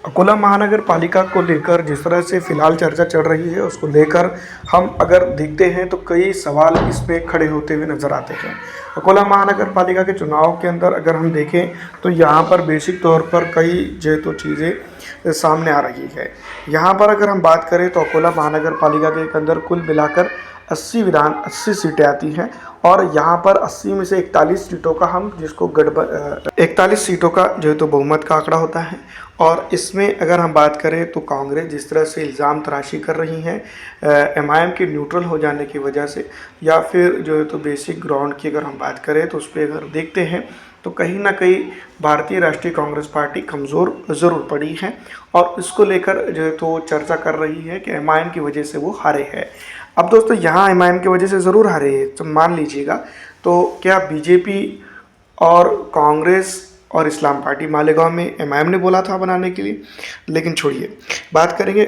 अकोला महानगर पालिका को लेकर जिस तरह से फिलहाल चर्चा चल रही है, उसको लेकर हम अगर देखते हैं तो कई सवाल इसमें खड़े होते हुए नजर आते हैं। अकोला महानगर पालिका के चुनाव के अंदर अगर हम देखें तो यहाँ पर बेसिक तौर पर कई जो तो चीज़ें सामने आ रही है। यहाँ पर अगर हम बात करें तो अकोला महानगर पालिका के अंदर कुल मिलाकर 80 सीटें आती हैं और यहाँ पर 80 में से 41 सीटों का हम जिसको 41 सीटों का जो है तो बहुमत का आंकड़ा होता है। और इसमें अगर हम बात करें तो कांग्रेस जिस तरह से इल्ज़ाम तराशी कर रही है एमआईएम के न्यूट्रल हो जाने की वजह से, या फिर जो है तो बेसिक ग्राउंड की अगर हम बात करें तो उस पर अगर देखते हैं तो कहीं ना कहीं भारतीय राष्ट्रीय कांग्रेस पार्टी कमज़ोर ज़रूर पड़ी है और इसको लेकर जो है तो चर्चा कर रही है कि एमआईएम की वजह से वो हारे हैं। अब दोस्तों यहाँ एमआईएम की वजह से ज़रूर हारे हैं तो मान लीजिएगा, तो क्या बीजेपी और कांग्रेस और इस्लाम पार्टी मालेगांव में एमआईएम ने बोला था बनाने के लिए? लेकिन छोड़िए, बात करेंगे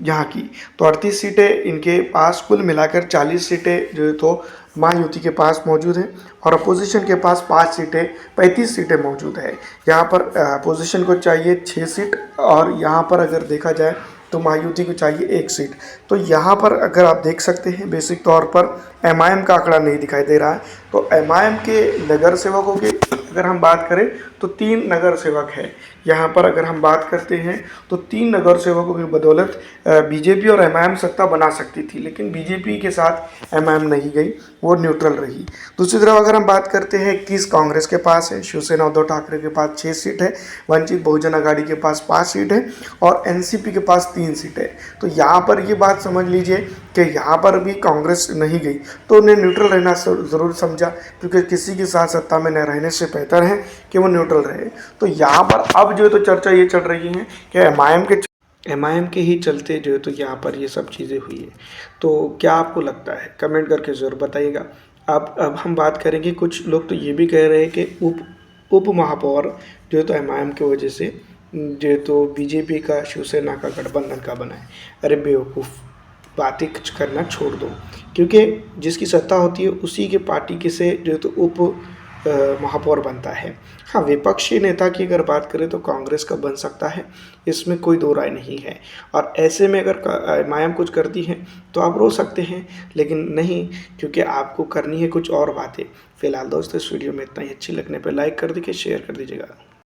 यहाँ की तो 38 सीटें इनके पास, कुल मिलाकर 40 सीटें जो है तो महायुति के पास मौजूद है और अपोजिशन के पास 5 सीटें 35 सीटें मौजूद है। यहाँ पर अपोजिशन को चाहिए 6 सीट और यहाँ पर अगर देखा जाए तो महायुति को चाहिए 1 सीट। तो यहाँ पर अगर आप देख सकते हैं बेसिक तौर पर एमआईएम का आंकड़ा नहीं दिखाई दे रहा है। तो एमआईएम के नगर सेवकों की अगर हम बात करें तो 3 नगर सेवक है। यहाँ पर अगर हम बात करते हैं तो 3 नगर सेवकों की बदौलत बीजेपी और एमआईएम सत्ता बना सकती थी, लेकिन बीजेपी के साथ एमआईएम नहीं गई, वो न्यूट्रल रही। दूसरी तरफ अगर हम बात करते हैं 21 कांग्रेस के पास है, शिवसेना उद्धव ठाकरे के पास 6 सीट है, वंचित बहुजन आघाड़ी के पास 5 सीट है और एनसीपी के पास 3 सीट है। तो यहाँ पर ये बात समझ लीजिए कि यहाँ पर भी कांग्रेस नहीं गई तो उन्हें न्यूट्रल रहना ज़रूर समझा, क्योंकि किसी के साथ सत्ता में न रहने से बेहतर है कि वो न्यूट्रल रहे। तो यहाँ पर अब जो है तो चर्चा ये चल रही है कि एमआईएम के ही चलते जो है तो यहाँ पर ये सब चीज़ें हुई है। तो क्या आपको लगता है, कमेंट करके ज़रूर बताइएगा। अब हम बात करेंगे, कुछ लोग तो ये भी कह रहे हैं कि उप महापौर जो है तो एमआईएम की वजह से जो है तो बीजेपी का शिवसेना का गठबंधन का बना है। अरे बेवकूफ़, बातें करना छोड़ दो, क्योंकि जिसकी सत्ता होती है उसी के पार्टी के से जो है तो उप महापौर बनता है। हाँ, विपक्षी नेता की अगर बात करें तो कांग्रेस का बन सकता है, इसमें कोई दो राय नहीं है। और ऐसे में अगर एमआईएम कुछ करती है तो आप रो सकते हैं, लेकिन नहीं, क्योंकि आपको करनी है कुछ और बातें। फिलहाल दोस्तों इस वीडियो में इतना ही। अच्छी लगने पर लाइक कर दीजिए, शेयर कर दीजिएगा।